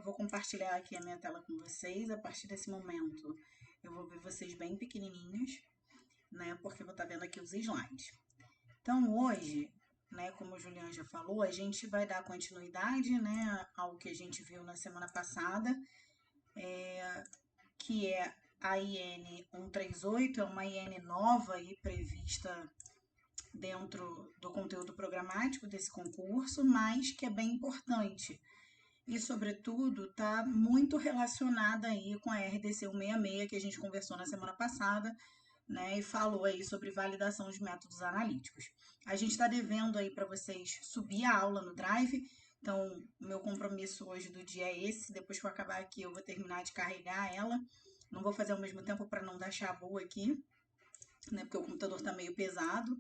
eu vou compartilhar aqui a minha tela com vocês. A partir desse momento, eu vou ver vocês bem pequenininhos, né? Porque eu vou estar vendo aqui os slides. Então, hoje, né, como o Juliano já falou, a gente vai dar continuidade, né, ao que a gente viu na semana passada, que é a IN 138, é uma IN nova aí prevista dentro do conteúdo programático desse concurso, mas que é bem importante. E, sobretudo, está muito relacionada aí com a RDC 166 que a gente conversou na semana passada, né, e falou aí sobre validação de métodos analíticos. A gente está devendo aí para vocês subir a aula no Drive, então meu compromisso hoje do dia é esse. Depois que eu acabar aqui, eu vou terminar de carregar ela. Não vou fazer ao mesmo tempo para não dar chabu aqui, né, porque o computador está meio pesado.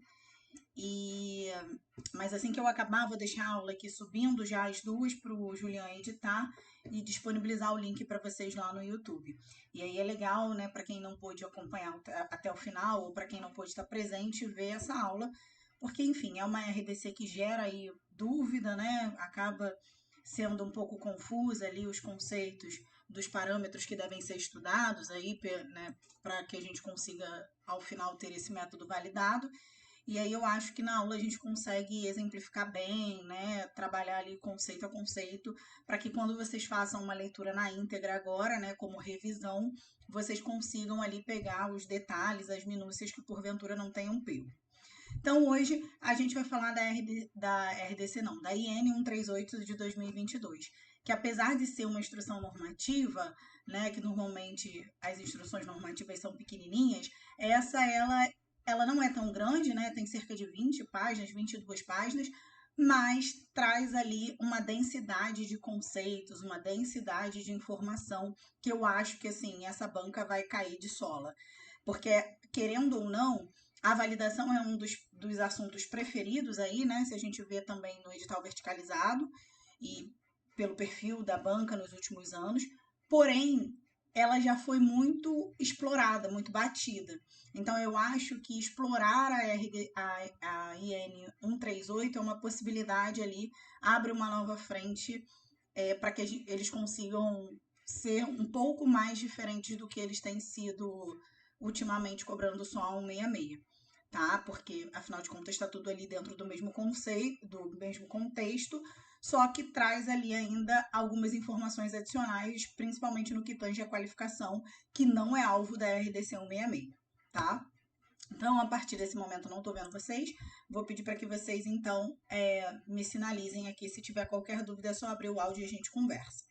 Mas assim que eu acabar, vou deixar a aula aqui subindo já as duas para o Julian editar e disponibilizar o link para vocês lá no YouTube. E aí é legal, né, para quem não pôde acompanhar até o final ou para quem não pôde estar presente, ver essa aula, porque enfim, é uma RDC que gera aí dúvida, né, acaba sendo um pouco confusa ali os conceitos dos parâmetros que devem ser estudados aí, né, para que a gente consiga ao final ter esse método validado. E aí eu acho que na aula a gente consegue exemplificar bem, né? Trabalhar ali conceito a conceito, para que quando vocês façam uma leitura na íntegra agora, né, como revisão, vocês consigam ali pegar os detalhes, as minúcias que porventura não tenham pego. Então hoje a gente vai falar da RDC não, da IN 138 de 2022, que apesar de ser uma instrução normativa, né, que normalmente as instruções normativas são pequenininhas, ela não é tão grande, né? Tem cerca de 20 páginas, 22 páginas, mas traz ali uma densidade de conceitos, uma densidade de informação que eu acho que assim, essa banca vai cair de sola. Porque, querendo ou não, a validação é um dos assuntos preferidos aí, né? Se a gente vê também no edital verticalizado e pelo perfil da banca nos últimos anos. Porém, ela já foi muito explorada, muito batida. Então, eu acho que explorar a IN 138 é uma possibilidade ali, abre uma nova frente para que eles consigam ser um pouco mais diferentes do que eles têm sido ultimamente, cobrando só a 166. Tá? Porque, afinal de contas, está tudo ali dentro do mesmo conceito, do mesmo contexto, só que traz ali ainda algumas informações adicionais, principalmente no que tange a qualificação, que não é alvo da RDC 166, tá? Então, a partir desse momento, não estou vendo vocês, vou pedir para que vocês, então, me sinalizem aqui. Se tiver qualquer dúvida, é só abrir o áudio e a gente conversa.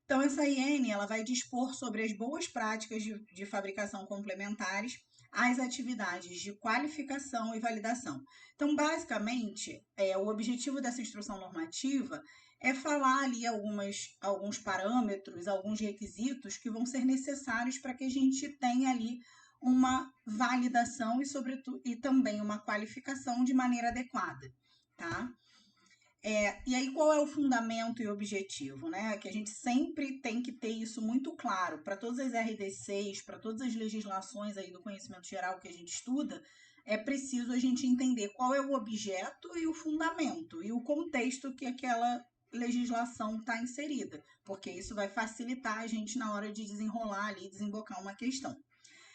Então, essa IN ela vai dispor sobre as boas práticas de fabricação complementares às atividades de qualificação e validação. Então, basicamente, o objetivo dessa instrução normativa é falar ali alguns parâmetros, alguns requisitos que vão ser necessários para que a gente tenha ali uma validação e, sobretudo, e também uma qualificação de maneira adequada, tá? E aí, qual é o fundamento e o objetivo, né? Que a gente sempre tem que ter isso muito claro para todas as RDCs, para todas as legislações aí do conhecimento geral que a gente estuda, é preciso a gente entender qual é o objeto e o fundamento e o contexto que aquela legislação está inserida, porque isso vai facilitar a gente na hora de desenrolar ali, desembocar uma questão.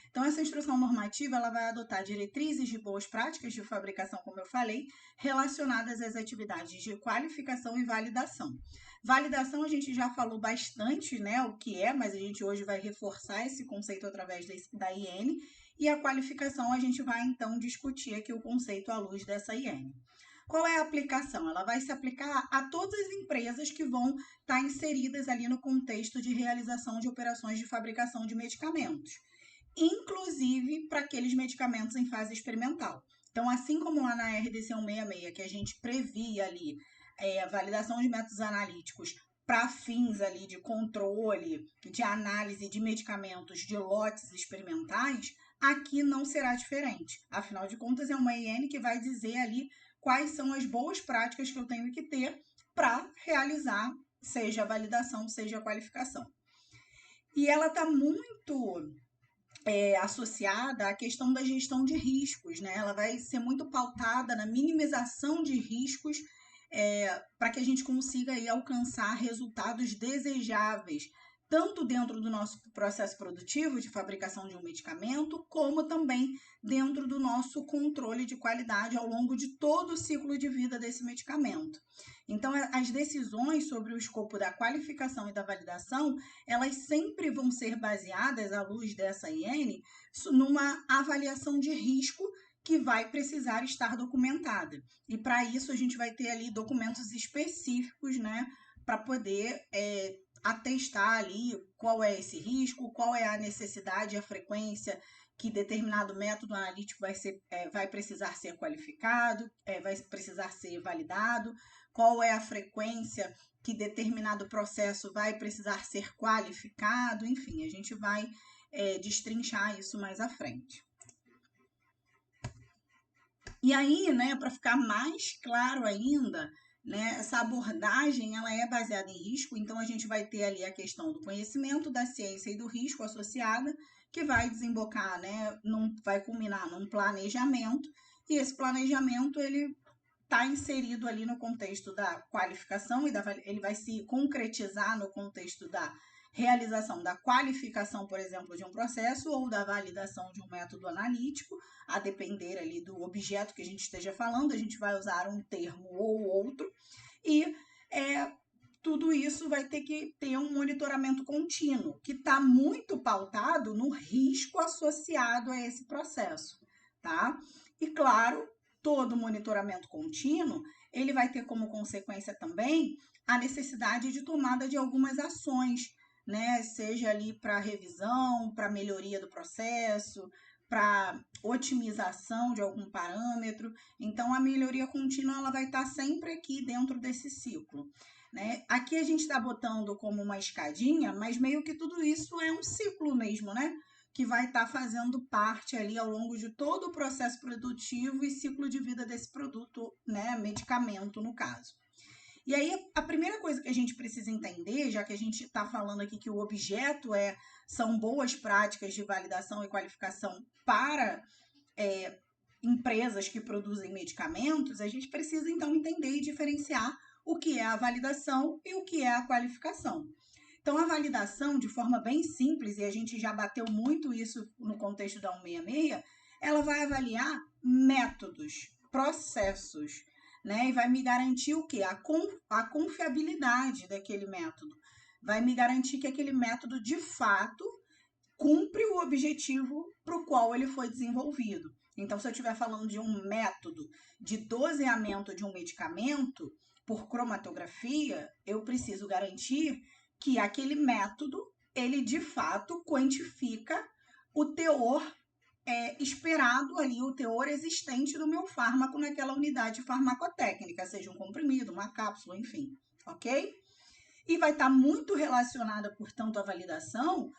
Então, essa instrução normativa ela vai adotar diretrizes de boas práticas de fabricação, como eu falei, relacionadas às atividades de qualificação e validação. Validação a gente já falou bastante, né, o que é, mas a gente hoje vai reforçar esse conceito através da IN, e a qualificação a gente vai então discutir aqui o conceito à luz dessa IN. Qual é a aplicação? Ela vai se aplicar a todas as empresas que vão estar inseridas ali no contexto de realização de operações de fabricação de medicamentos, inclusive para aqueles medicamentos em fase experimental. Então, assim como lá na RDC 166, que a gente previa ali a validação de métodos analíticos para fins ali de controle, de análise de medicamentos de lotes experimentais, aqui não será diferente. Afinal de contas, é uma IN que vai dizer ali quais são as boas práticas que eu tenho que ter para realizar, seja a validação, seja a qualificação. E ela está muito associada à questão da gestão de riscos, né? Ela vai ser muito pautada na minimização de riscos para que a gente consiga aí alcançar resultados desejáveis, tanto dentro do nosso processo produtivo de fabricação de um medicamento, como também dentro do nosso controle de qualidade ao longo de todo o ciclo de vida desse medicamento. Então, as decisões sobre o escopo da qualificação e da validação, elas sempre vão ser baseadas, à luz dessa IN, numa avaliação de risco que vai precisar estar documentada. E para isso a gente vai ter ali documentos específicos, né, para poder atestar ali qual é esse risco, qual é a necessidade e a frequência que determinado método analítico vai precisar ser qualificado, vai precisar ser validado, qual é a frequência que determinado processo vai precisar ser qualificado, enfim, a gente vai destrinchar isso mais à frente. E aí, né, para ficar mais claro ainda, né, essa abordagem ela é baseada em risco, então a gente vai ter ali a questão do conhecimento, da ciência e do risco associada, que vai desembocar, né, vai culminar num planejamento, e esse planejamento ele está inserido ali no contexto da qualificação, ele vai se concretizar no contexto da realização da qualificação, por exemplo, de um processo ou da validação de um método analítico, a depender ali do objeto que a gente esteja falando, a gente vai usar um termo ou outro, e tudo isso vai ter que ter um monitoramento contínuo, que está muito pautado no risco associado a esse processo, tá? E claro, todo monitoramento contínuo, ele vai ter como consequência também a necessidade de tomada de algumas ações, né? Seja ali para revisão, para melhoria do processo, para otimização de algum parâmetro. Então, a melhoria contínua ela vai estar sempre aqui dentro desse ciclo, né? Aqui a gente está botando como uma escadinha, mas meio que tudo isso é um ciclo mesmo, né? Que vai estar fazendo parte ali ao longo de todo o processo produtivo e ciclo de vida desse produto, né? Medicamento, no caso. E aí, a primeira coisa que a gente precisa entender, já que a gente está falando aqui que o objeto são boas práticas de validação e qualificação para empresas que produzem medicamentos, a gente precisa então entender e diferenciar o que é a validação e o que é a qualificação. Então, a validação, de forma bem simples, e a gente já bateu muito isso no contexto da 166, ela vai avaliar métodos, processos, né? E vai me garantir o quê? A confiabilidade daquele método. Vai me garantir que aquele método, de fato, cumpre o objetivo para o qual ele foi desenvolvido. Então, se eu estiver falando de um método de doseamento de um medicamento por cromatografia, eu preciso garantir que aquele método, ele de fato quantifica o teor esperado ali, o teor existente do meu fármaco naquela unidade farmacotécnica, seja um comprimido, uma cápsula, enfim, ok? E vai estar muito relacionada, portanto, a validação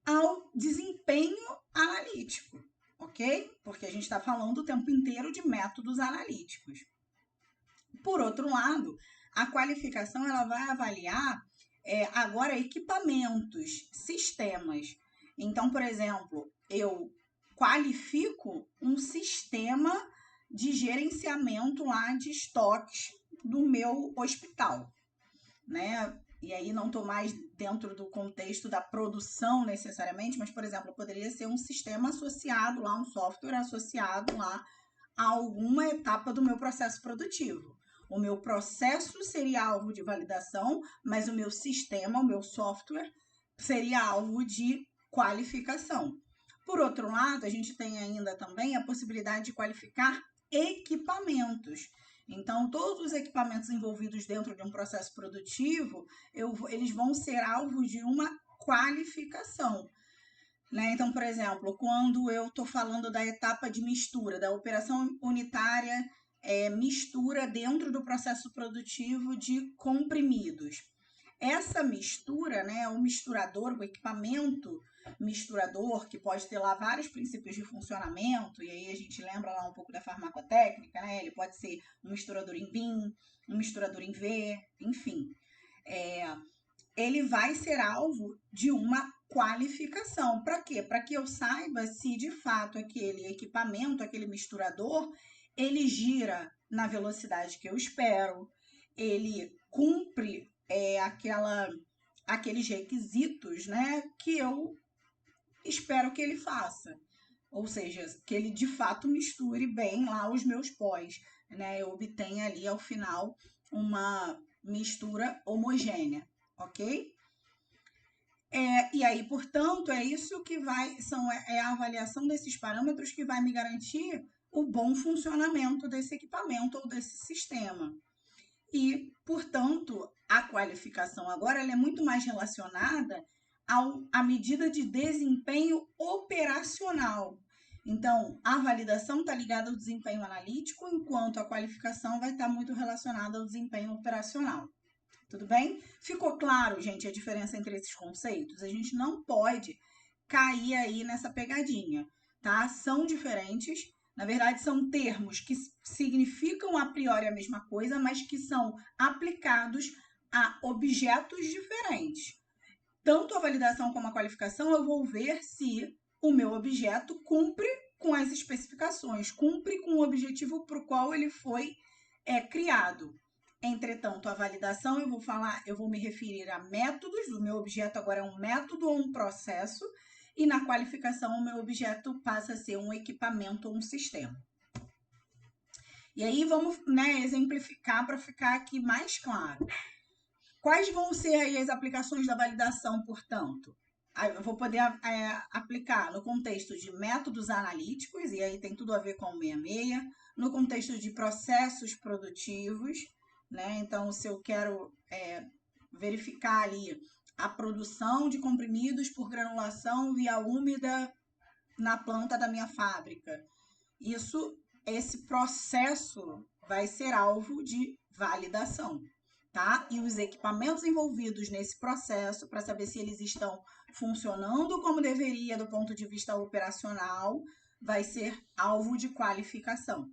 ao desempenho analítico, ok? Porque a gente está falando o tempo inteiro de métodos analíticos. Por outro lado, a qualificação ela vai avaliar agora equipamentos, sistemas. Então, por exemplo, eu qualifico um sistema de gerenciamento lá de estoques do meu hospital, né? E aí não estou mais dentro do contexto da produção necessariamente, mas, por exemplo, poderia ser um sistema associado lá, um software associado lá a alguma etapa do meu processo produtivo. O meu processo seria alvo de validação, mas o meu sistema, o meu software, seria alvo de qualificação. Por outro lado, a gente tem ainda também a possibilidade de qualificar equipamentos. Então, todos os equipamentos envolvidos dentro de um processo produtivo, eles vão ser alvo de uma qualificação, né? Então, por exemplo, quando eu estou falando da etapa de mistura, da operação unitária, mistura dentro do processo produtivo de comprimidos. Essa mistura, né, o misturador, o equipamento misturador, que pode ter lá vários princípios de funcionamento, e aí a gente lembra lá um pouco da farmacotécnica, né? Ele pode ser um misturador em VIN, um misturador em V, enfim. Ele vai ser alvo de uma qualificação. Para quê? Para que eu saiba se de fato aquele equipamento, aquele misturador, ele gira na velocidade que eu espero, ele cumpre aqueles requisitos, né, que eu espero que ele faça. Ou seja, que ele de fato misture bem lá os meus pós, né? Eu obtenha ali ao final uma mistura homogênea, ok? E aí, portanto, é isso que é a avaliação desses parâmetros que vai me garantir o bom funcionamento desse equipamento ou desse sistema. E, portanto, a qualificação agora ela é muito mais relacionada à medida de desempenho operacional. Então, a validação está ligada ao desempenho analítico, enquanto a qualificação vai estar muito relacionada ao desempenho operacional. Tudo bem? Ficou claro, gente, a diferença entre esses conceitos? A gente não pode cair aí nessa pegadinha, tá? São diferentes. Na verdade, são termos que significam a priori a mesma coisa, mas que são aplicados a objetos diferentes. Tanto a validação como a qualificação, eu vou ver se o meu objeto cumpre com as especificações, cumpre com o objetivo para o qual ele foi criado. Entretanto, a validação eu vou me referir a métodos, o meu objeto agora é um método ou um processo, e na qualificação o meu objeto passa a ser um equipamento ou um sistema. E aí vamos, né, exemplificar para ficar aqui mais claro. Quais vão ser aí as aplicações da validação, portanto? Eu vou poder aplicar no contexto de métodos analíticos, e aí tem tudo a ver com o 66, no contexto de processos produtivos, né? Então, se eu quero verificar ali a produção de comprimidos por granulação via úmida na planta da minha fábrica, esse processo vai ser alvo de validação, tá? E os equipamentos envolvidos nesse processo, para saber se eles estão funcionando como deveria do ponto de vista operacional, vai ser alvo de qualificação.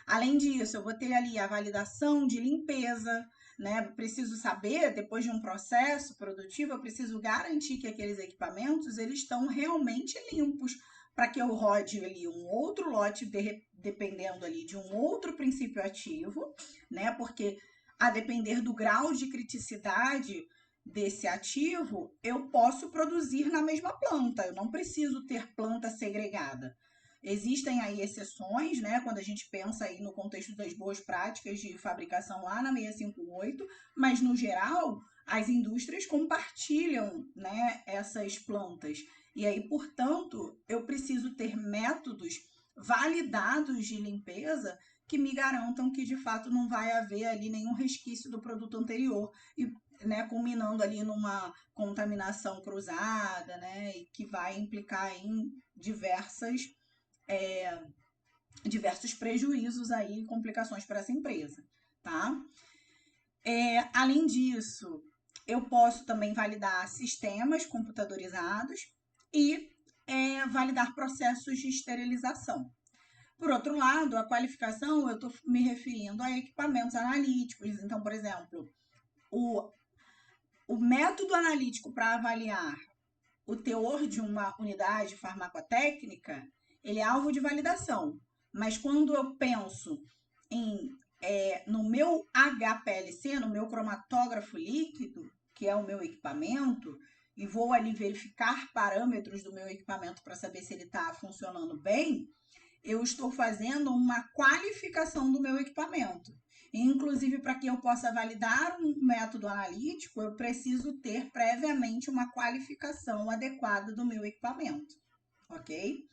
Além disso, eu vou ter ali a validação de limpeza, né? Preciso saber, depois de um processo produtivo, eu preciso garantir que aqueles equipamentos eles estão realmente limpos, para que eu rode ali um outro lote, dependendo ali de um outro princípio ativo, né? Porque a depender do grau de criticidade desse ativo, eu posso produzir na mesma planta, eu não preciso ter planta segregada. Existem aí exceções, né, quando a gente pensa aí no contexto das boas práticas de fabricação lá na 658, mas no geral as indústrias compartilham, né, essas plantas. E aí, portanto, eu preciso ter métodos validados de limpeza que me garantam que de fato não vai haver ali nenhum resquício do produto anterior e, né, culminando ali numa contaminação cruzada, né, e que vai implicar em diversos prejuízos aí e complicações para essa empresa, tá? Além disso, eu posso também validar sistemas computadorizados e validar processos de esterilização. Por outro lado, a qualificação, eu estou me referindo a equipamentos analíticos. Então, por exemplo, o método analítico para avaliar o teor de uma unidade farmacotécnica, ele é alvo de validação. Mas quando eu penso no meu HPLC, no meu cromatógrafo líquido, que é o meu equipamento, e vou ali verificar parâmetros do meu equipamento para saber se ele está funcionando bem, eu estou fazendo uma qualificação do meu equipamento. Inclusive, para que eu possa validar um método analítico, eu preciso ter previamente uma qualificação adequada do meu equipamento, ok?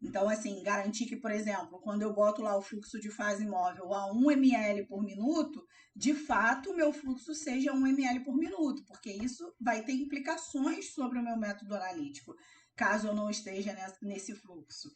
Então, assim, garantir que, por exemplo, quando eu boto lá o fluxo de fase móvel a 1 ml por minuto, de fato, o meu fluxo seja 1 ml por minuto, porque isso vai ter implicações sobre o meu método analítico, caso eu não esteja nesse fluxo.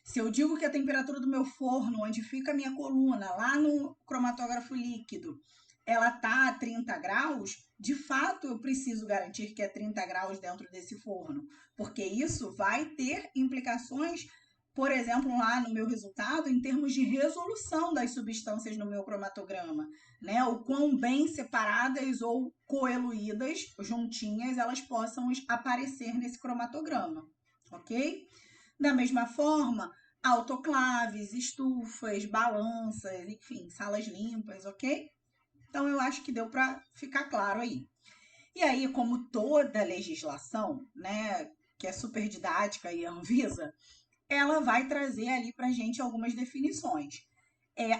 Se eu digo que a temperatura do meu forno, onde fica a minha coluna, lá no cromatógrafo líquido, ela está a 30 graus, de fato eu preciso garantir que é 30 graus dentro desse forno, porque isso vai ter implicações, por exemplo, lá no meu resultado, em termos de resolução das substâncias no meu cromatograma, né? O quão bem separadas ou coeluídas, juntinhas, elas possam aparecer nesse cromatograma, ok? Da mesma forma, autoclaves, estufas, balanças, enfim, salas limpas, ok? Então, eu acho que deu para ficar claro aí. E aí, como toda legislação, né, que é super didática e a Anvisa, ela vai trazer ali para a gente algumas definições.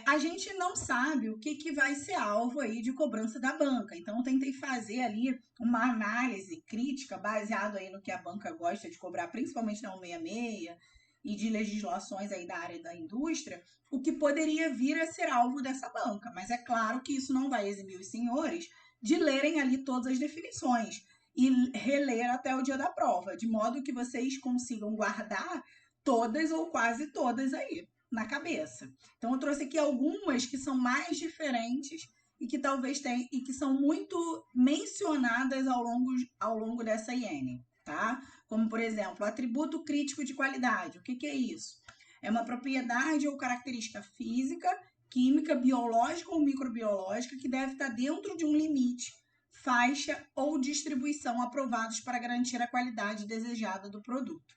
A gente não sabe o que vai ser alvo aí de cobrança da banca. Então, eu tentei fazer ali uma análise crítica baseado aí no que a banca gosta de cobrar, principalmente na 166 e de legislações aí da área da indústria, o que poderia vir a ser alvo dessa banca. Mas é claro que isso não vai eximir os senhores de lerem ali todas as definições e reler até o dia da prova, de modo que vocês consigam guardar todas ou quase todas aí na cabeça. Então eu trouxe aqui algumas que são mais diferentes e que talvez tenham e que são muito mencionadas ao longo dessa IN, tá? Como por exemplo, atributo crítico de qualidade. O que é isso? É uma propriedade ou característica física, química, biológica ou microbiológica que deve estar dentro de um limite, faixa ou distribuição aprovados para garantir a qualidade desejada do produto,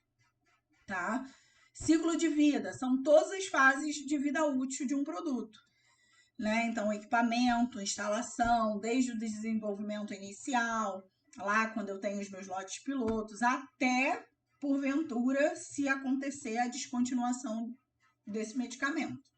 tá? Ciclo de vida são todas as fases de vida útil de um produto, né? Então, equipamento, instalação, desde o desenvolvimento inicial, lá quando eu tenho os meus lotes pilotos, até, porventura, se acontecer a descontinuação desse medicamento.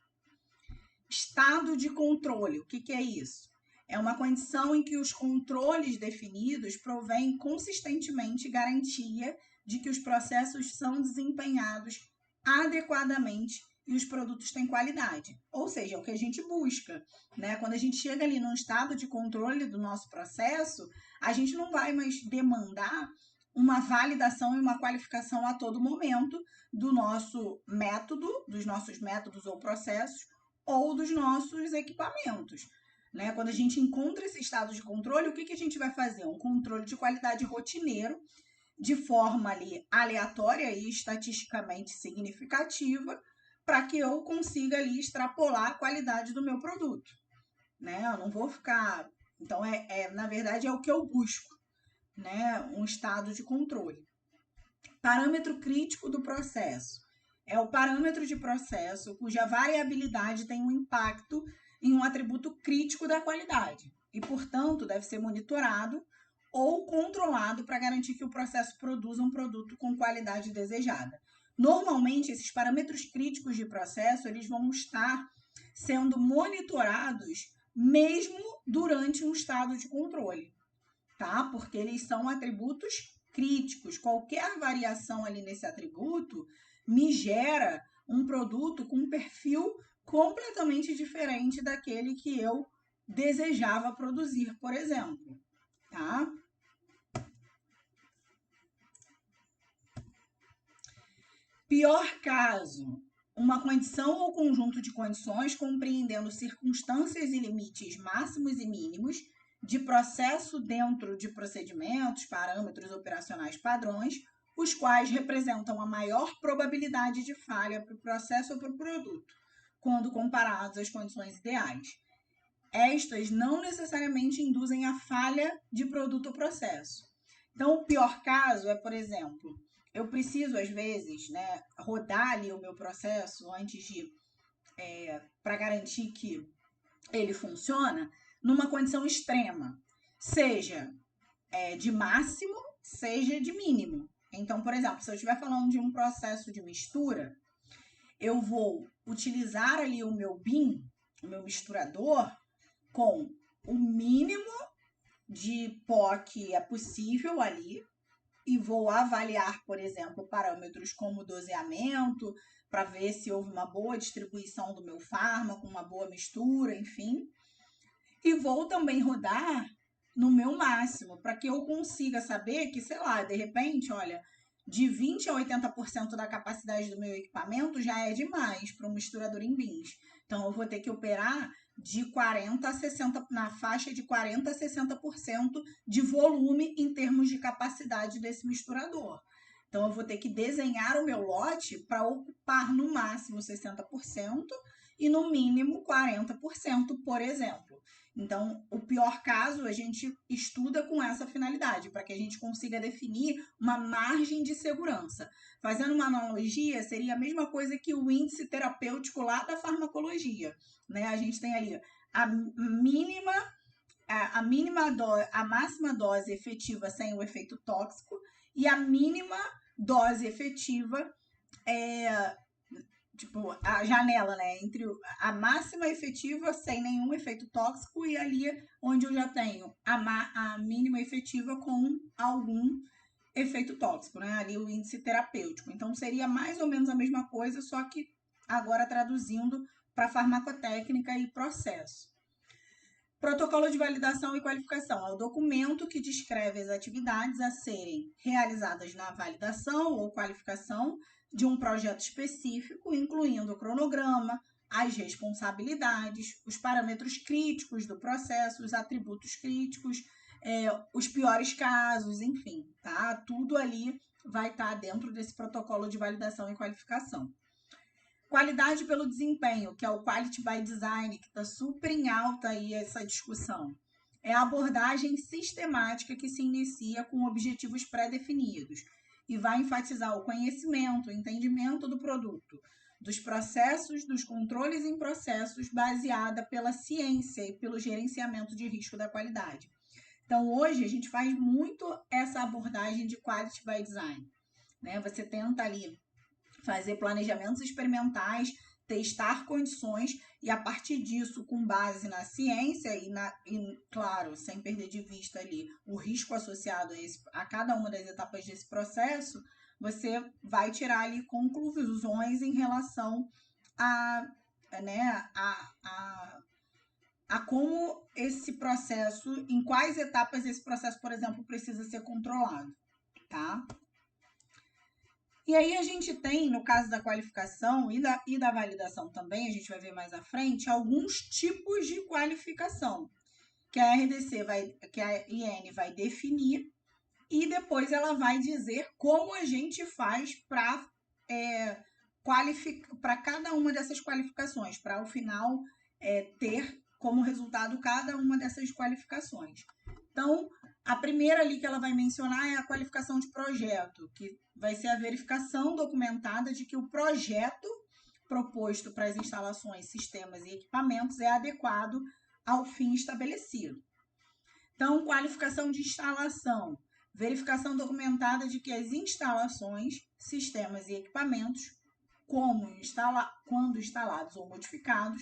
Estado de controle, o que é isso? É uma condição em que os controles definidos provêm consistentemente garantia de que os processos são desempenhados adequadamente e os produtos têm qualidade. Ou seja, é o que a gente busca, né? Quando a gente chega ali num estado de controle do nosso processo, a gente não vai mais demandar uma validação e uma qualificação a todo momento do nosso método, dos nossos métodos ou processos, ou dos nossos equipamentos. Né? Quando a gente encontra esse estado de controle, o que a gente vai fazer? Um controle de qualidade rotineiro, de forma ali aleatória e estatisticamente significativa, para que eu consiga ali extrapolar a qualidade do meu produto. Né? Eu não vou ficar... Então, na verdade, é o que eu busco, né? Um estado de controle. Parâmetro crítico do processo. É o parâmetro de processo cuja variabilidade tem um impacto em um atributo crítico da qualidade e, portanto, deve ser monitorado ou controlado para garantir que o processo produza um produto com qualidade desejada. Normalmente, esses parâmetros críticos de processo eles vão estar sendo monitorados mesmo durante um estado de controle, tá? Porque eles são atributos críticos. Qualquer variação ali nesse atributo me gera um produto com um perfil completamente diferente daquele que eu desejava produzir, por exemplo, tá? Pior caso, uma condição ou conjunto de condições compreendendo circunstâncias e limites máximos e mínimos de processo dentro de procedimentos, parâmetros operacionais padrões, os quais representam a maior probabilidade de falha para o processo ou para o produto, quando comparados às condições ideais. Estas não necessariamente induzem a falha de produto ou processo. Então, o pior caso é, por exemplo, eu preciso, às vezes, né, rodar ali o meu processo antes de... para garantir que ele funciona numa condição extrema, seja de máximo, seja de mínimo. Então, por exemplo, se eu estiver falando de um processo de mistura, eu vou utilizar ali o meu BIM, o meu misturador, com o mínimo de pó que é possível ali e vou avaliar, por exemplo, parâmetros como doseamento, para ver se houve uma boa distribuição do meu fármaco, uma boa mistura, enfim. E vou também rodar no meu máximo, para que eu consiga saber que, sei lá, de repente, olha, de 20% a 80% da capacidade do meu equipamento já é demais para um misturador em bins. Então, eu vou ter que operar de 40% a 60%, na faixa de 40% a 60% de volume em termos de capacidade desse misturador. Então, eu vou ter que desenhar o meu lote para ocupar no máximo 60% e no mínimo 40%, por exemplo. Então, o pior caso a gente estuda com essa finalidade, para que a gente consiga definir uma margem de segurança. Fazendo uma analogia, seria a mesma coisa que o índice terapêutico lá da farmacologia, né? A gente tem ali a mínima a máxima dose efetiva sem o efeito tóxico e a mínima dose efetiva tipo, a janela, né, entre a máxima efetiva sem nenhum efeito tóxico e ali onde eu já tenho a mínima efetiva com algum efeito tóxico, né, ali o índice terapêutico. Então, seria mais ou menos a mesma coisa, só que agora traduzindo para farmacotécnica e processo. Protocolo de validação e qualificação é o documento que descreve as atividades a serem realizadas na validação ou qualificação de um projeto específico, incluindo o cronograma, as responsabilidades, os parâmetros críticos do processo, os atributos críticos, os piores casos, enfim, tá? Tudo ali vai estar dentro desse protocolo de validação e qualificação. Qualidade pelo desempenho, que é o Quality by Design, que está super em alta aí essa discussão. É a abordagem sistemática que se inicia com objetivos pré-definidos e vai enfatizar o conhecimento, o entendimento do produto, dos processos, dos controles em processos, baseada pela ciência e pelo gerenciamento de risco da qualidade. Então, hoje, a gente faz muito essa abordagem de Quality by Design, né? Você tenta ali fazer planejamentos experimentais, testar condições e, a partir disso, com base na ciência e claro, sem perder de vista ali o risco associado a cada uma das etapas desse processo, você vai tirar ali conclusões em relação a como esse processo, em quais etapas esse processo, por exemplo, precisa ser controlado, tá? E aí a gente tem, no caso da qualificação e da validação também, a gente vai ver mais à frente, alguns tipos de qualificação que a que a IN vai definir e depois ela vai dizer como a gente faz para para cada uma dessas qualificações, para ao final ter como resultado cada uma dessas qualificações. Então, a primeira ali que ela vai mencionar é a qualificação de projeto, que vai ser a verificação documentada de que o projeto proposto para as instalações, sistemas e equipamentos é adequado ao fim estabelecido. Então, qualificação de instalação, verificação documentada de que as instalações, sistemas e equipamentos, quando instalados ou modificados,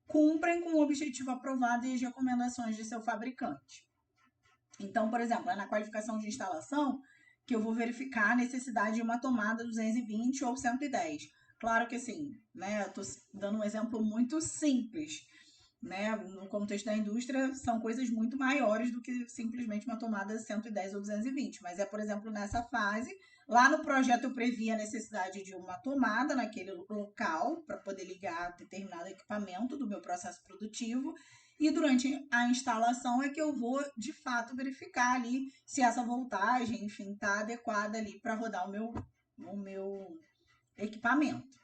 cumprem com o objetivo aprovado e as recomendações de seu fabricante. Então, por exemplo, é na qualificação de instalação que eu vou verificar a necessidade de uma tomada 220 ou 110. Claro que assim, né, eu estou dando um exemplo muito simples, né, no contexto da indústria são coisas muito maiores do que simplesmente uma tomada 110 ou 220, mas por exemplo, nessa fase, lá no projeto eu previ a necessidade de uma tomada naquele local para poder ligar determinado equipamento do meu processo produtivo. E durante a instalação é que eu vou, de fato, verificar ali se essa voltagem, enfim, está adequada ali para rodar o meu equipamento.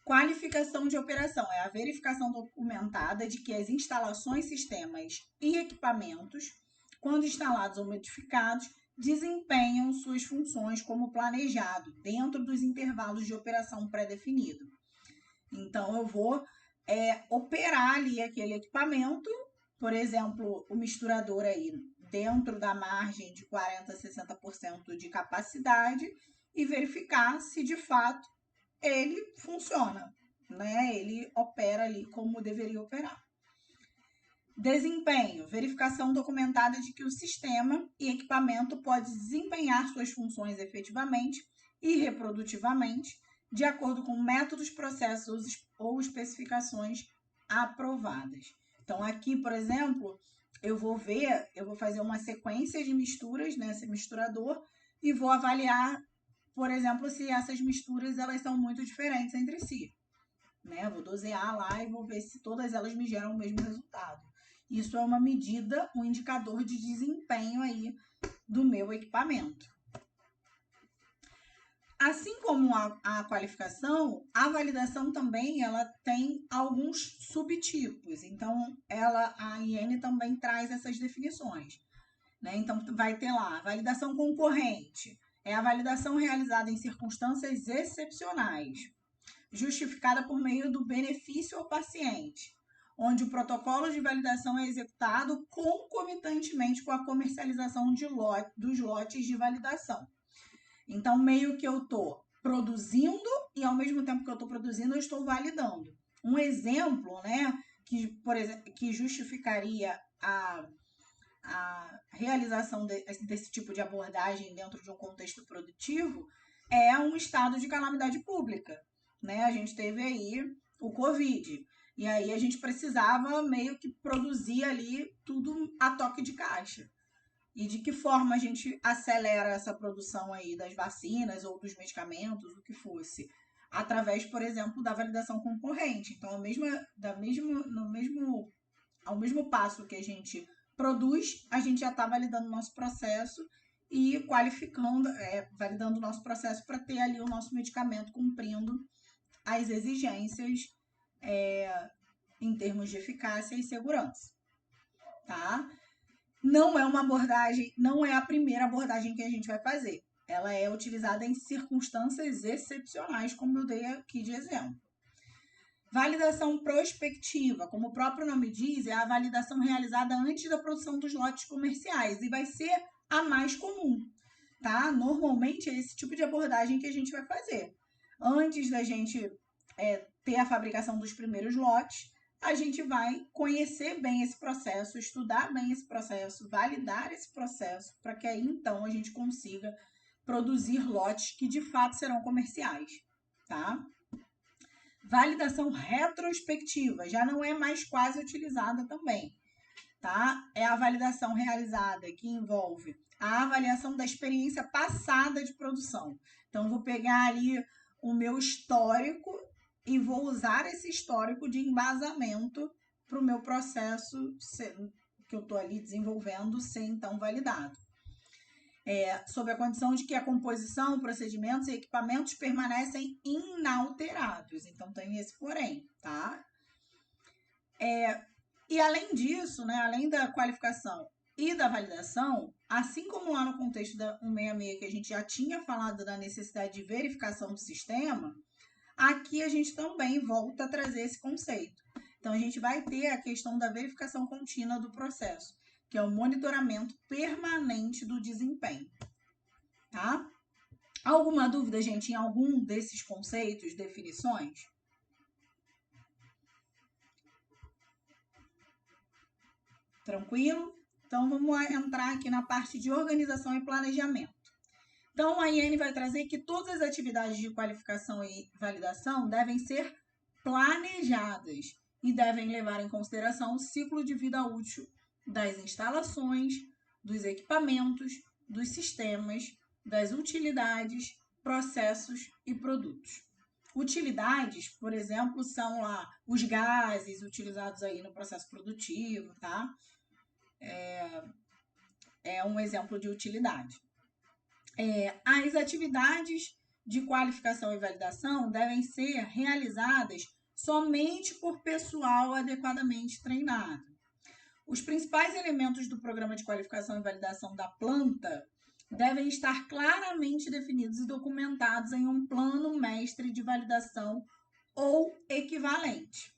Qualificação de operação é a verificação documentada de que as instalações, sistemas e equipamentos, quando instalados ou modificados, desempenham suas funções como planejado, dentro dos intervalos de operação pré-definido. Então, eu vou operar ali aquele equipamento, por exemplo, o misturador aí dentro da margem de 40% a 60% de capacidade e verificar se de fato ele funciona, né? Ele opera ali como deveria operar. Desempenho, verificação documentada de que o sistema e equipamento pode desempenhar suas funções efetivamente e reprodutivamente, de acordo com métodos, processos ou especificações aprovadas. Então, aqui, por exemplo, eu vou fazer uma sequência de misturas nesse misturador e vou avaliar, por exemplo, se essas misturas elas são muito diferentes entre si. Né? Vou dosear lá e vou ver se todas elas me geram o mesmo resultado. Isso é uma medida, um indicador de desempenho aí do meu equipamento. Assim como a qualificação, a validação também ela tem alguns subtipos. Então, a IN também traz essas definições. Né? Então, vai ter lá, validação concorrente. É a validação realizada em circunstâncias excepcionais, justificada por meio do benefício ao paciente, onde o protocolo de validação é executado concomitantemente com a comercialização dos lotes de validação. Então, meio que eu estou produzindo e, ao mesmo tempo que eu estou produzindo, eu estou validando. Um exemplo, né, que justificaria a realização desse tipo de abordagem dentro de um contexto produtivo é um estado de calamidade pública, né? A gente teve aí o Covid, e aí a gente precisava meio que produzir ali tudo a toque de caixa. E de que forma a gente acelera essa produção aí das vacinas ou dos medicamentos, o que fosse? Através, por exemplo, da validação concorrente. Então, ao mesmo passo que a gente produz, a gente já está validando o nosso processo e validando o nosso processo para ter ali o nosso medicamento cumprindo as exigências em termos de eficácia e segurança, tá? Não é uma abordagem, não é a primeira abordagem que a gente vai fazer. Ela é utilizada em circunstâncias excepcionais, como eu dei aqui de exemplo. Validação prospectiva, como o próprio nome diz, é a validação realizada antes da produção dos lotes comerciais e vai ser a mais comum, tá? Normalmente é esse tipo de abordagem que a gente vai fazer. Antes da gente ter a fabricação dos primeiros lotes, a gente vai conhecer bem esse processo, estudar bem esse processo, validar esse processo, para que aí então a gente consiga produzir lotes que de fato serão comerciais, tá? Validação retrospectiva já não é mais quase utilizada também, tá? É a validação realizada que envolve a avaliação da experiência passada de produção. Então, vou pegar ali o meu histórico e vou usar esse histórico de embasamento para o meu processo que eu estou ali desenvolvendo ser então validado. Sob a condição de que a composição, procedimentos e equipamentos permanecem inalterados. Então, tem esse porém, tá? E além disso, né, além da qualificação e da validação, assim como lá no contexto da 166, que a gente já tinha falado da necessidade de verificação do sistema, aqui a gente também volta a trazer esse conceito. Então, a gente vai ter a questão da verificação contínua do processo, que é o monitoramento permanente do desempenho, tá? Alguma dúvida, gente, em algum desses conceitos, definições? Tranquilo? Então, vamos entrar aqui na parte de organização e planejamento. Então, a IN vai trazer que todas as atividades de qualificação e validação devem ser planejadas e devem levar em consideração o ciclo de vida útil das instalações, dos equipamentos, dos sistemas, das utilidades, processos e produtos. Utilidades, por exemplo, são lá os gases utilizados aí no processo produtivo, tá? É um exemplo de utilidade. As atividades de qualificação e validação devem ser realizadas somente por pessoal adequadamente treinado. Os principais elementos do programa de qualificação e validação da planta devem estar claramente definidos e documentados em um plano mestre de validação ou equivalente.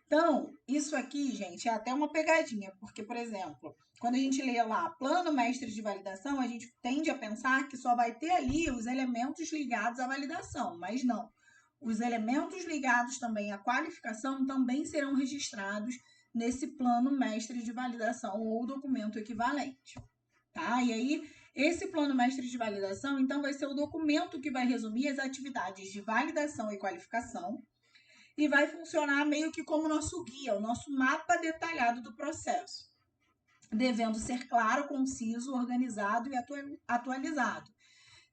Então, isso aqui, gente, é até uma pegadinha, porque, por exemplo, quando a gente lê lá plano mestre de validação, a gente tende a pensar que só vai ter ali os elementos ligados à validação, mas não. Os elementos ligados também à qualificação também serão registrados nesse plano mestre de validação ou documento equivalente, tá? E aí, esse plano mestre de validação, então, vai ser o documento que vai resumir as atividades de validação e qualificação e vai funcionar meio que como nosso guia, o nosso mapa detalhado do processo, devendo ser claro, conciso, organizado e atualizado.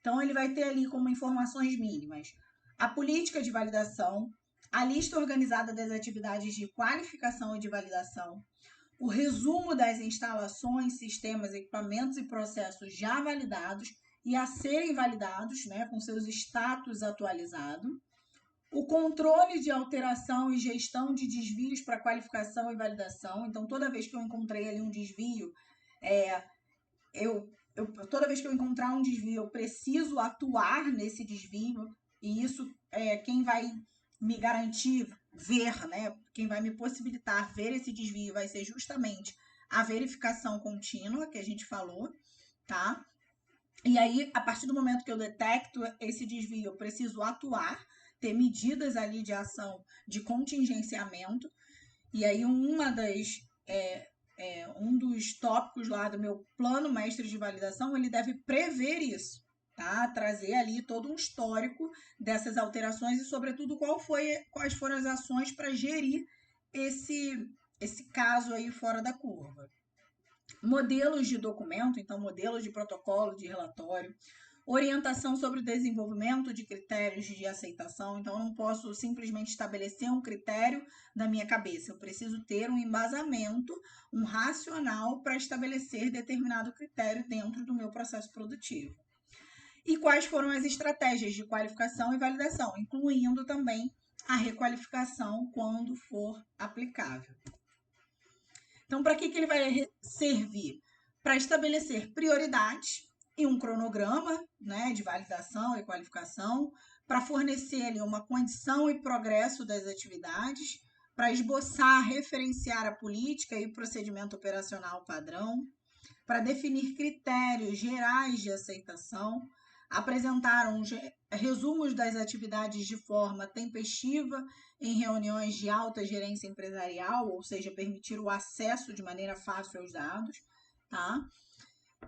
Então, ele vai ter ali como informações mínimas a política de validação, a lista organizada das atividades de qualificação e de validação, o resumo das instalações, sistemas, equipamentos e processos já validados e a serem validados, né, com seus status atualizados, o controle de alteração e gestão de desvios para qualificação e validação. Então, toda vez que eu encontrei ali um desvio, toda vez que eu encontrar um desvio, eu preciso atuar nesse desvio, e isso quem vai me garantir ver, né? Quem vai me possibilitar ver esse desvio vai ser justamente a verificação contínua que a gente falou, tá? E aí, a partir do momento que eu detecto esse desvio, eu preciso atuar, ter medidas ali de ação de contingenciamento. E aí, um dos tópicos lá do meu plano mestre de validação, ele deve prever isso, tá? Trazer ali todo um histórico dessas alterações e, sobretudo, quais foram as ações para gerir esse caso aí fora da curva. Modelos de documento, então modelos de protocolo, de relatório, orientação sobre o desenvolvimento de critérios de aceitação. Então, eu não posso simplesmente estabelecer um critério da minha cabeça. Eu preciso ter um embasamento, um racional para estabelecer determinado critério dentro do meu processo produtivo. E quais foram as estratégias de qualificação e validação, incluindo também a requalificação quando for aplicável. Então, para que ele vai servir? Para estabelecer prioridades e um cronograma, né, de validação e qualificação, para fornecer ali uma condição e progresso das atividades, para esboçar, referenciar a política e procedimento operacional padrão, para definir critérios gerais de aceitação, apresentar resumos das atividades de forma tempestiva em reuniões de alta gerência empresarial, ou seja, permitir o acesso de maneira fácil aos dados, tá?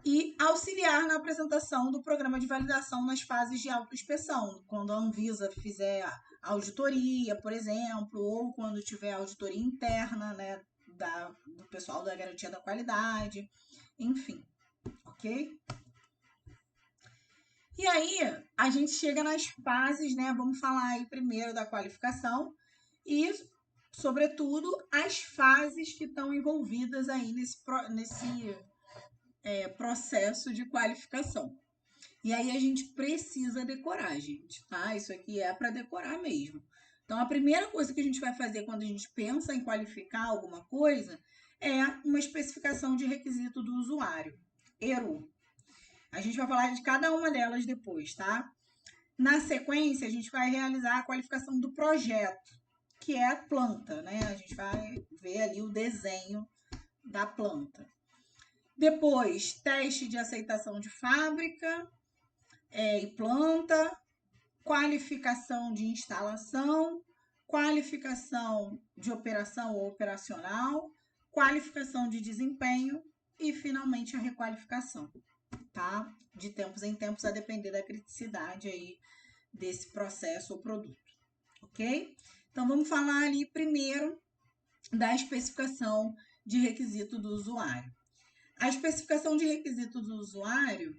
E auxiliar na apresentação do programa de validação nas fases de autoinspeção, quando a Anvisa fizer auditoria, por exemplo, ou quando tiver auditoria interna, né, do pessoal da garantia da qualidade, enfim, ok? E aí, a gente chega nas fases, né? Vamos falar aí primeiro da qualificação e, sobretudo, as fases que estão envolvidas aí nesse processo de qualificação. E aí a gente precisa decorar, gente, tá? Isso aqui é para decorar mesmo. Então, a primeira coisa que a gente vai fazer quando a gente pensa em qualificar alguma coisa é uma especificação de requisito do usuário, ERU. A gente vai falar de cada uma delas depois, tá? Na sequência, a gente vai realizar a qualificação do projeto, que é a planta, né? A gente vai ver ali o desenho da planta. Depois, teste de aceitação de fábrica e planta, qualificação de instalação, qualificação de operação ou operacional, qualificação de desempenho e, finalmente, a requalificação, tá? De tempos em tempos, a depender da criticidade aí desse processo ou produto, ok? Então, vamos falar ali primeiro da especificação de requisito do usuário. A especificação de requisito do usuário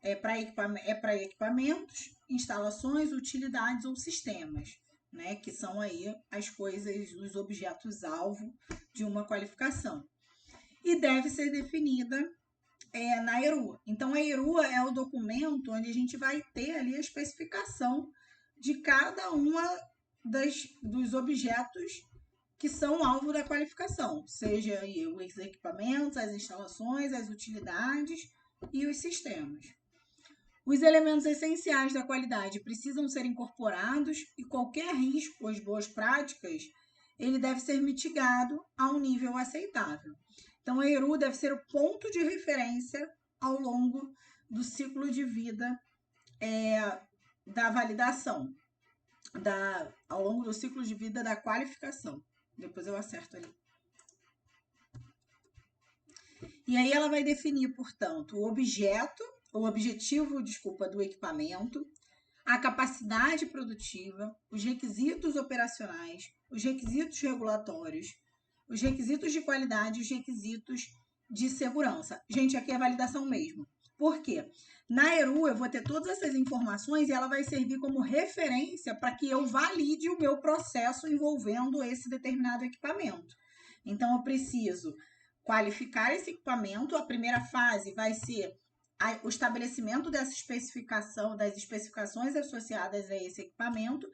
é para equipamentos, instalações, utilidades ou sistemas, né? Que são aí as coisas, os objetos-alvo de uma qualificação. E deve ser definida na ERU. Então, a ERU é o documento onde a gente vai ter ali a especificação de cada uma dos objetos que são alvo da qualificação, seja aí os equipamentos, as instalações, as utilidades e os sistemas. Os elementos essenciais da qualidade precisam ser incorporados e qualquer risco às boas práticas, ele deve ser mitigado a um nível aceitável. Então, a ERU deve ser o ponto de referência ao longo do ciclo de vida da validação, ao longo do ciclo de vida da qualificação. Depois eu acerto ali. E aí ela vai definir, portanto, o objetivo do equipamento, a capacidade produtiva, os requisitos operacionais, os requisitos regulatórios, os requisitos de qualidade e os requisitos de segurança. Gente, aqui é validação mesmo. Por quê? Na ERU eu vou ter todas essas informações e ela vai servir como referência para que eu valide o meu processo envolvendo esse determinado equipamento. Então, eu preciso qualificar esse equipamento. A primeira fase vai ser o estabelecimento dessa especificação, das especificações associadas a esse equipamento,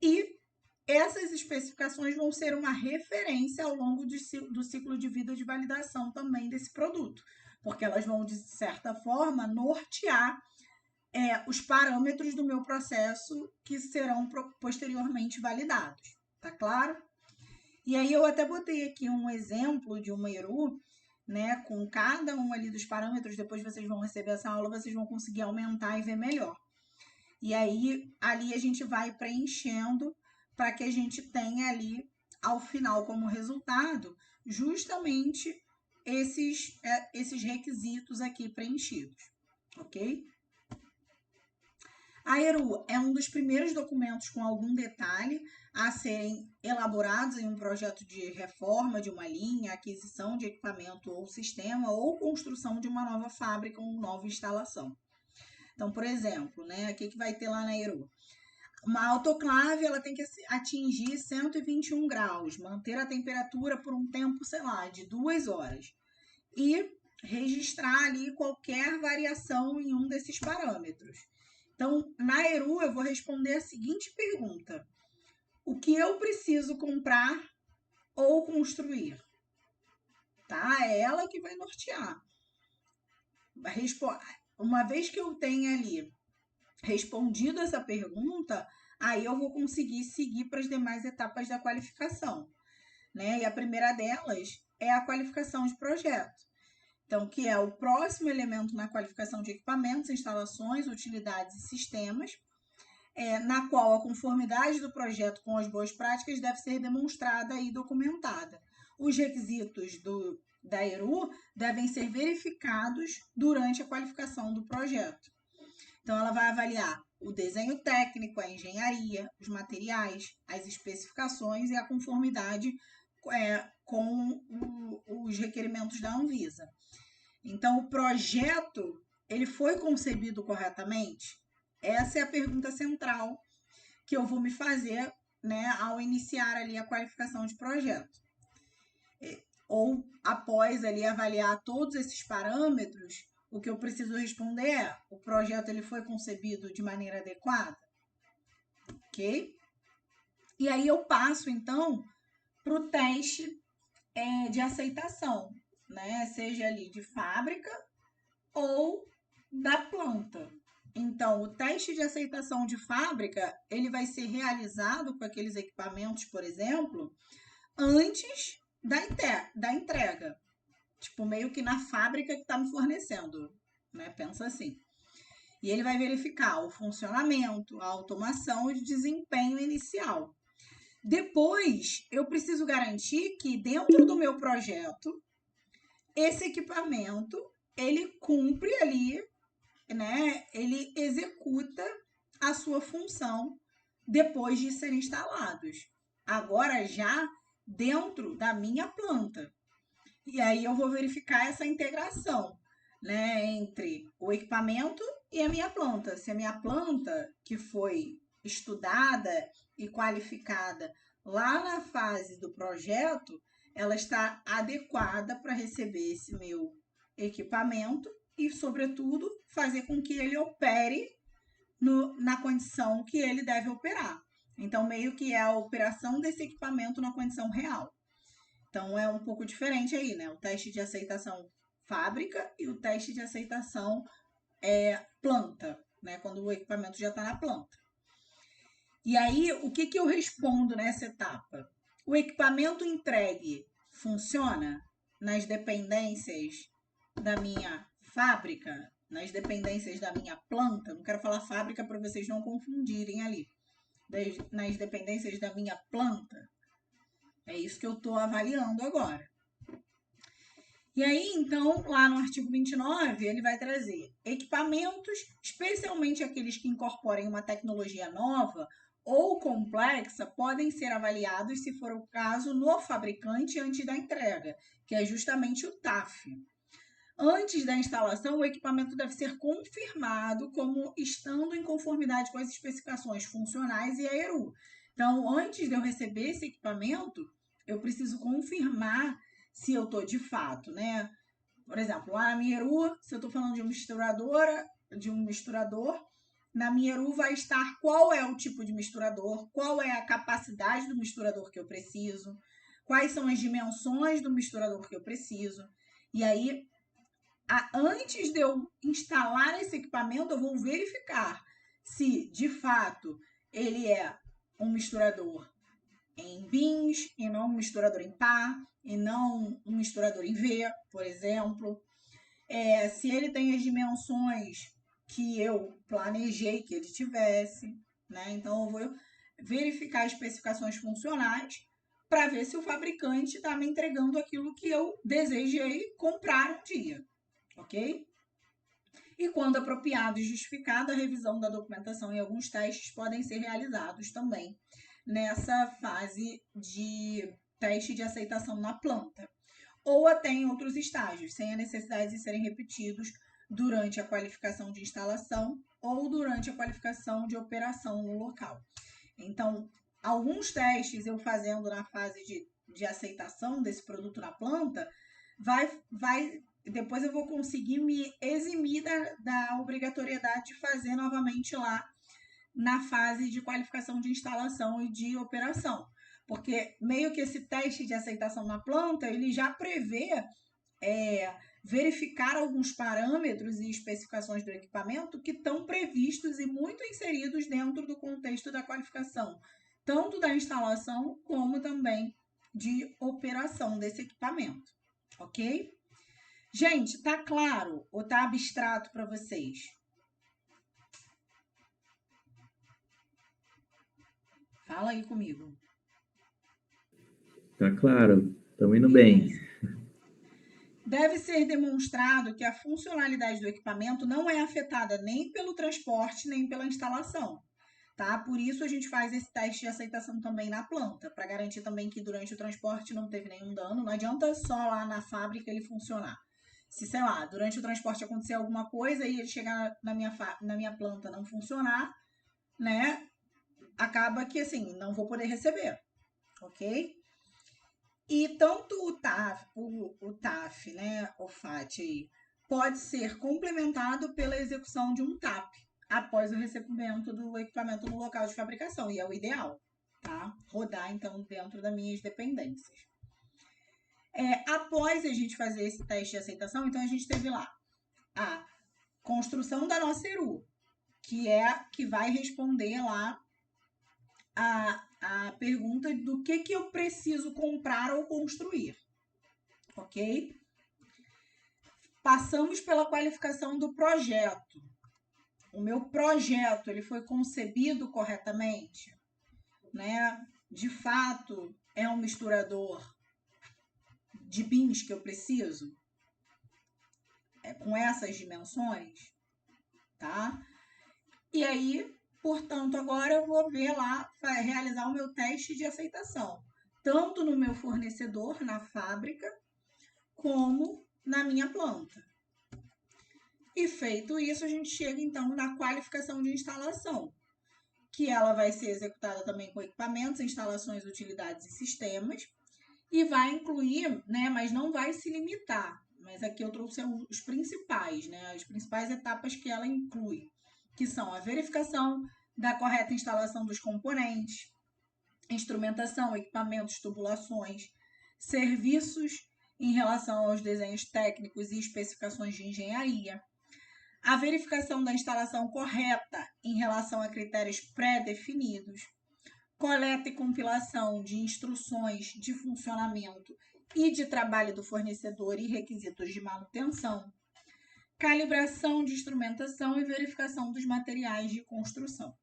e essas especificações vão ser uma referência ao longo do ciclo de vida de validação também desse produto, porque elas vão, de certa forma, nortear os parâmetros do meu processo que serão posteriormente validados. Tá claro? E aí eu até botei aqui um exemplo de uma ERU, né, com cada um ali dos parâmetros. Depois vocês vão receber essa aula, vocês vão conseguir aumentar e ver melhor. E aí, ali a gente vai preenchendo para que a gente tenha ali, ao final, como resultado, justamente esses requisitos aqui preenchidos, ok? A ERU é um dos primeiros documentos com algum detalhe a serem elaborados em um projeto de reforma de uma linha, aquisição de equipamento ou sistema, ou construção de uma nova fábrica ou nova instalação. Então, por exemplo, né, o que vai ter lá na ERU? Uma autoclave, ela tem que atingir 121 graus, manter a temperatura por um tempo, sei lá, de 2 horas. E registrar ali qualquer variação em um desses parâmetros. Então, na ERU, eu vou responder a seguinte pergunta: o que eu preciso comprar ou construir? Tá? É ela que vai nortear. Uma vez que eu tenha ali respondido essa pergunta, aí eu vou conseguir seguir para as demais etapas da qualificação, né? E a primeira delas é a qualificação de projeto. Então, que é o próximo elemento na qualificação de equipamentos, instalações, utilidades e sistemas, na qual a conformidade do projeto com as boas práticas deve ser demonstrada e documentada. Os requisitos da ERU devem ser verificados durante a qualificação do projeto. Então, ela vai avaliar o desenho técnico, a engenharia, os materiais, as especificações e a conformidade com os requerimentos da Anvisa. Então, o projeto, ele foi concebido corretamente? Essa é a pergunta central que eu vou me fazer, né, ao iniciar ali a qualificação de projeto. Ou após ali avaliar todos esses parâmetros, o que eu preciso responder é: o projeto ele foi concebido de maneira adequada? Ok? E aí eu passo, então, para o teste de aceitação, né? Seja ali de fábrica ou da planta. Então, o teste de aceitação de fábrica, ele vai ser realizado com aqueles equipamentos, por exemplo, antes da entrega. Tipo, meio que na fábrica que está me fornecendo, né? Pensa assim. E ele vai verificar o funcionamento, a automação e o desempenho inicial. Depois, eu preciso garantir que dentro do meu projeto, esse equipamento, ele cumpre ali, né? Ele executa a sua função depois de serem instalados. Agora já dentro da minha planta. E aí eu vou verificar essa integração, né, entre o equipamento e a minha planta. Se a minha planta, que foi estudada e qualificada lá na fase do projeto, ela está adequada para receber esse meu equipamento e, sobretudo, fazer com que ele opere na condição que ele deve operar. Então, meio que é a operação desse equipamento na condição real. Então, é um pouco diferente aí, né? O teste de aceitação fábrica e o teste de aceitação planta, né? Quando o equipamento já está na planta. E aí, o que eu respondo nessa etapa? O equipamento entregue funciona nas dependências da minha fábrica, nas dependências da minha planta? Não quero falar fábrica para vocês não confundirem ali. Nas dependências da minha planta. É isso que eu estou avaliando agora. E aí, então, lá no artigo 29, ele vai trazer equipamentos, especialmente aqueles que incorporem uma tecnologia nova ou complexa, podem ser avaliados, se for o caso, no fabricante antes da entrega, que é justamente o TAF. Antes da instalação, o equipamento deve ser confirmado como estando em conformidade com as especificações funcionais e a ERU. Então, antes de eu receber esse equipamento, eu preciso confirmar se eu estou de fato, né? Por exemplo, lá na minha ERU, se eu estou falando de uma misturadora, de um misturador, na minha ERU vai estar qual é o tipo de misturador, qual é a capacidade do misturador que eu preciso, quais são as dimensões do misturador que eu preciso. E aí, antes de eu instalar esse equipamento, eu vou verificar se, de fato, ele é um misturador em bins e não um misturador em par, e não um misturador em V, por exemplo. Se ele tem as dimensões que eu planejei que ele tivesse, né? Então eu vou verificar especificações funcionais para ver se o fabricante está me entregando aquilo que eu desejei comprar um dia, ok? E quando apropriado e justificado, a revisão da documentação e alguns testes podem ser realizados também nessa fase de teste de aceitação na planta, ou até em outros estágios, sem a necessidade de serem repetidos durante a qualificação de instalação ou durante a qualificação de operação no local. Então, alguns testes eu fazendo na fase de aceitação desse produto na planta, depois eu vou conseguir me eximir da obrigatoriedade de fazer novamente lá na fase de qualificação de instalação e de operação. Porque meio que esse teste de aceitação na planta, ele já prevê verificar alguns parâmetros e especificações do equipamento que estão previstos e muito inseridos dentro do contexto da qualificação, tanto da instalação como também de operação desse equipamento, ok? Gente, tá claro ou tá abstrato para vocês? Fala aí comigo. Tá claro, estamos indo bem. Deve ser demonstrado que a funcionalidade do equipamento não é afetada nem pelo transporte, nem pela instalação, tá? Por isso a gente faz esse teste de aceitação também na planta, para garantir também que durante o transporte não teve nenhum dano. Não adianta só lá na fábrica ele funcionar. Se, sei lá, durante o transporte acontecer alguma coisa e ele chegar na minha planta não funcionar, né? Acaba que, assim, não vou poder receber, ok? E tanto o TAF, né, o FAT aí, pode ser complementado pela execução de um TAP após o recebimento do equipamento no local de fabricação, e é o ideal, tá? Rodar, então, dentro das minhas dependências. Após a gente fazer esse teste de aceitação, então a gente teve lá a construção da nossa ERU, que é que vai responder lá a pergunta do que eu preciso comprar ou construir, ok? Passamos pela qualificação do projeto. O meu projeto ele foi concebido corretamente, né? De fato, é um misturador de bins que eu preciso, com essas dimensões, tá? E aí, portanto, agora eu vou ver lá, realizar o meu teste de aceitação, tanto no meu fornecedor, na fábrica, como na minha planta. E feito isso, a gente chega então na qualificação de instalação, que ela vai ser executada também com equipamentos, instalações, utilidades e sistemas, e vai incluir, né, mas não vai se limitar, mas aqui eu trouxe os principais, né, as principais etapas que ela inclui, que são a verificação da correta instalação dos componentes, instrumentação, equipamentos, tubulações, serviços em relação aos desenhos técnicos e especificações de engenharia, a verificação da instalação correta em relação a critérios pré-definidos, coleta e compilação de instruções de funcionamento e de trabalho do fornecedor e requisitos de manutenção, calibração de instrumentação e verificação dos materiais de construção.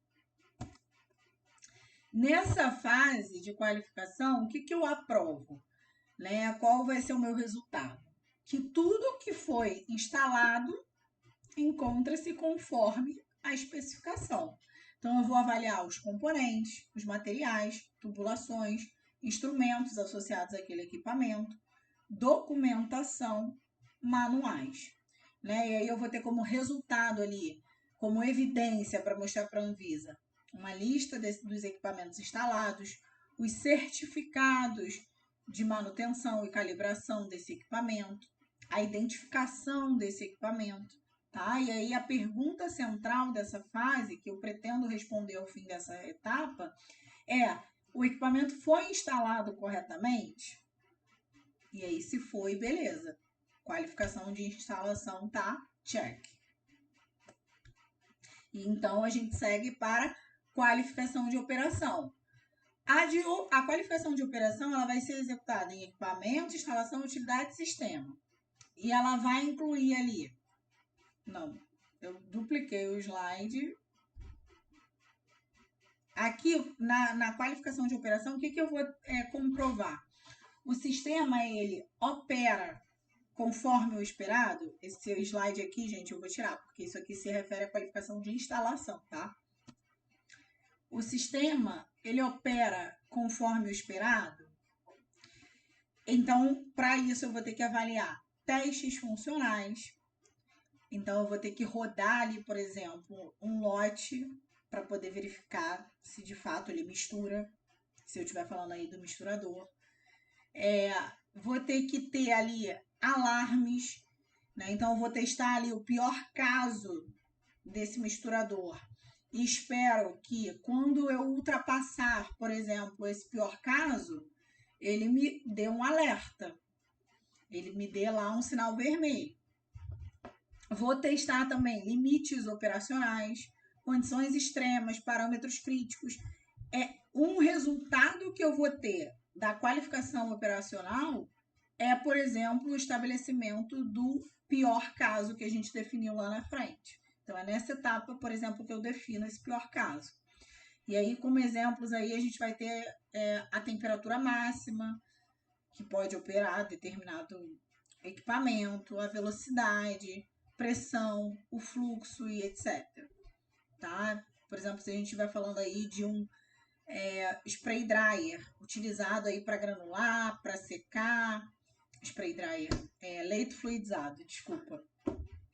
Nessa fase de qualificação, o que eu aprovo? Né? Qual vai ser o meu resultado? Que tudo que foi instalado encontra-se conforme a especificação. Então, eu vou avaliar os componentes, os materiais, tubulações, instrumentos associados àquele equipamento, documentação, manuais. Né? E aí eu vou ter como resultado ali, como evidência para mostrar para a Anvisa, uma lista dos equipamentos instalados, os certificados de manutenção e calibração desse equipamento, a identificação desse equipamento, tá? E aí a pergunta central dessa fase, que eu pretendo responder ao fim dessa etapa, é: o equipamento foi instalado corretamente? E aí, se foi, beleza. Qualificação de instalação tá check. E então a gente segue para qualificação de operação. A qualificação de operação ela vai ser executada em equipamento, instalação, utilidade e sistema. E ela vai incluir ali. Não, eu dupliquei o slide. Aqui, na qualificação de operação, o que eu vou comprovar? O sistema, ele opera conforme o esperado. Esse seu slide aqui, gente, eu vou tirar, porque isso aqui se refere à qualificação de instalação, tá? O sistema, ele opera conforme o esperado. Então, para isso, eu vou ter que avaliar testes funcionais. Então, eu vou ter que rodar ali, por exemplo, um lote para poder verificar se de fato ele mistura, se eu estiver falando aí do misturador. Vou ter que ter ali alarmes, né? Então, eu vou testar ali o pior caso desse misturador. E espero que quando eu ultrapassar, por exemplo, esse pior caso, ele me dê um alerta. Ele me dê lá um sinal vermelho. Vou testar também limites operacionais, condições extremas, parâmetros críticos. Um resultado que eu vou ter da qualificação operacional por exemplo, o estabelecimento do pior caso que a gente definiu lá na frente. Então, é nessa etapa, por exemplo, que eu defino esse pior caso. E aí, como exemplos, aí a gente vai ter a temperatura máxima, que pode operar determinado equipamento, a velocidade, pressão, o fluxo e etc. Tá? Por exemplo, se a gente estiver falando aí de um spray dryer, utilizado aí para granular, para secar, spray dryer, leito fluidizado, desculpa.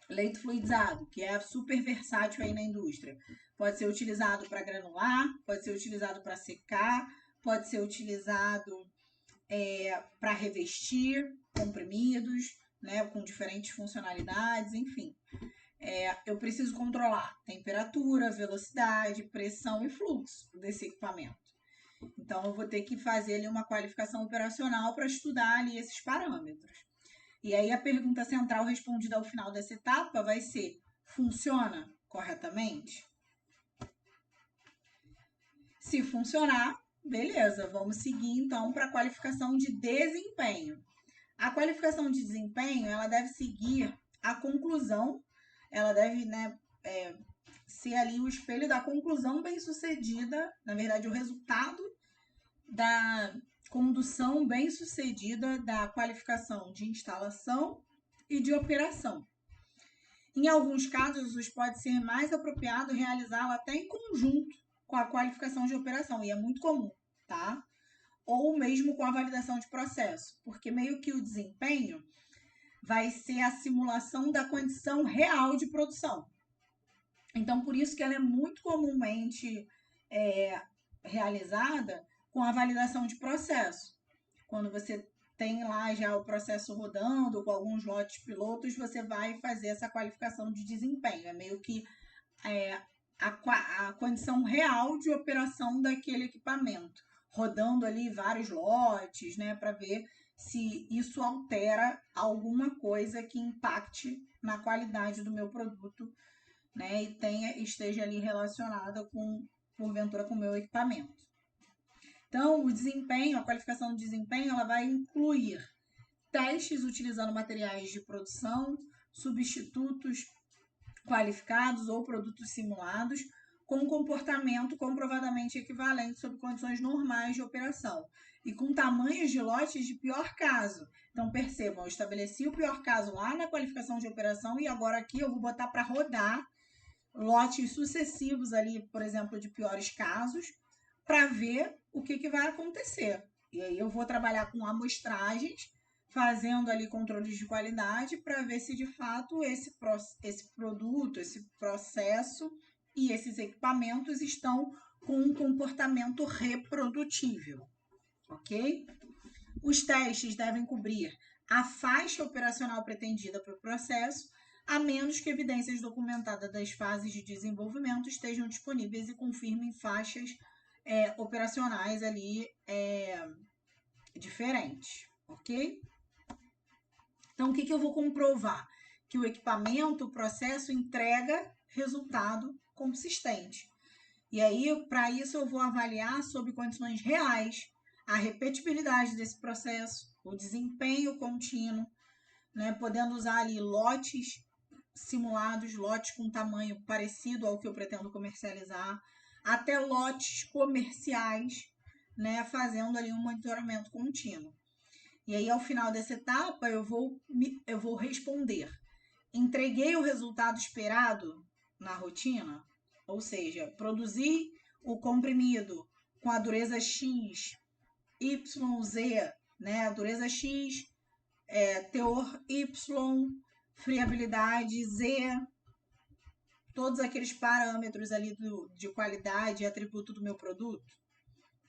Leito fluidizado, que é super versátil aí na indústria. Pode ser utilizado para granular, pode ser utilizado para secar, pode ser utilizado para revestir comprimidos, né, com diferentes funcionalidades, enfim. Eu preciso controlar temperatura, velocidade, pressão e fluxo desse equipamento. Então, eu vou ter que fazer ali uma qualificação operacional para estudar ali esses parâmetros. E aí, a pergunta central respondida ao final dessa etapa vai ser: funciona corretamente? Se funcionar, beleza, vamos seguir então para a qualificação de desempenho. A qualificação de desempenho, ela deve seguir a conclusão, ela deve, ser ali o espelho da conclusão bem-sucedida, na verdade, o resultado da condução bem-sucedida da qualificação de instalação e de operação. Em alguns casos, pode ser mais apropriado realizá-la até em conjunto com a qualificação de operação, e é muito comum, tá? Ou mesmo com a validação de processo, porque meio que o desempenho vai ser a simulação da condição real de produção. Então, por isso que ela é muito comumente realizada com a validação de processo. Quando você tem lá já o processo rodando, com alguns lotes pilotos, você vai fazer essa qualificação de desempenho. É meio que a condição real de operação daquele equipamento, rodando ali vários lotes, né, para ver se isso altera alguma coisa que impacte na qualidade do meu produto, né, e esteja ali relacionada porventura, com o meu equipamento. Então, o desempenho, a qualificação de desempenho, ela vai incluir testes utilizando materiais de produção, substitutos qualificados ou produtos simulados, com comportamento comprovadamente equivalente sob condições normais de operação e com tamanhos de lotes de pior caso. Então, percebam, eu estabeleci o pior caso lá na qualificação de operação e agora aqui eu vou botar para rodar lotes sucessivos ali, por exemplo, de piores casos, para ver o que vai acontecer. E aí eu vou trabalhar com amostragens, fazendo ali controles de qualidade para ver se de fato esse produto, esse processo e esses equipamentos estão com um comportamento reprodutível, ok? Os testes devem cobrir a faixa operacional pretendida para o processo, a menos que evidências documentadas das fases de desenvolvimento estejam disponíveis e confirmem faixas operacionais ali diferentes, ok? Então, o que eu vou comprovar? Que o equipamento, o processo, entrega resultado consistente. E aí, para isso, eu vou avaliar sob condições reais a repetibilidade desse processo, o desempenho contínuo, né? Podendo usar ali lotes simulados, lotes com tamanho parecido ao que eu pretendo comercializar, até lotes comerciais, né? Fazendo ali um monitoramento contínuo. E aí, ao final dessa etapa, eu vou responder: entreguei o resultado esperado na rotina? Ou seja, produzi o comprimido com a dureza X, YZ, né? A dureza X, teor Y, friabilidade Z, todos aqueles parâmetros ali de qualidade e atributo do meu produto,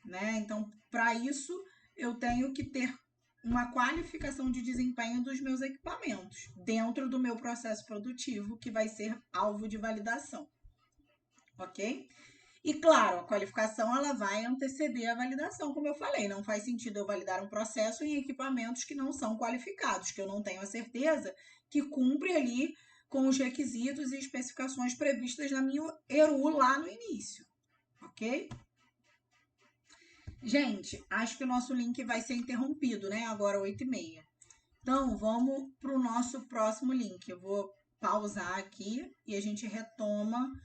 né? Então, para isso, eu tenho que ter uma qualificação de desempenho dos meus equipamentos dentro do meu processo produtivo, que vai ser alvo de validação, ok? E claro, a qualificação ela vai anteceder a validação, como eu falei. Não faz sentido eu validar um processo em equipamentos que não são qualificados, que eu não tenho a certeza que cumpre ali com os requisitos e especificações previstas na minha ERU lá no início, ok? Gente, acho que o nosso link vai ser interrompido, né? Agora 8h30. Então, vamos para o nosso próximo link. Eu vou pausar aqui e a gente retoma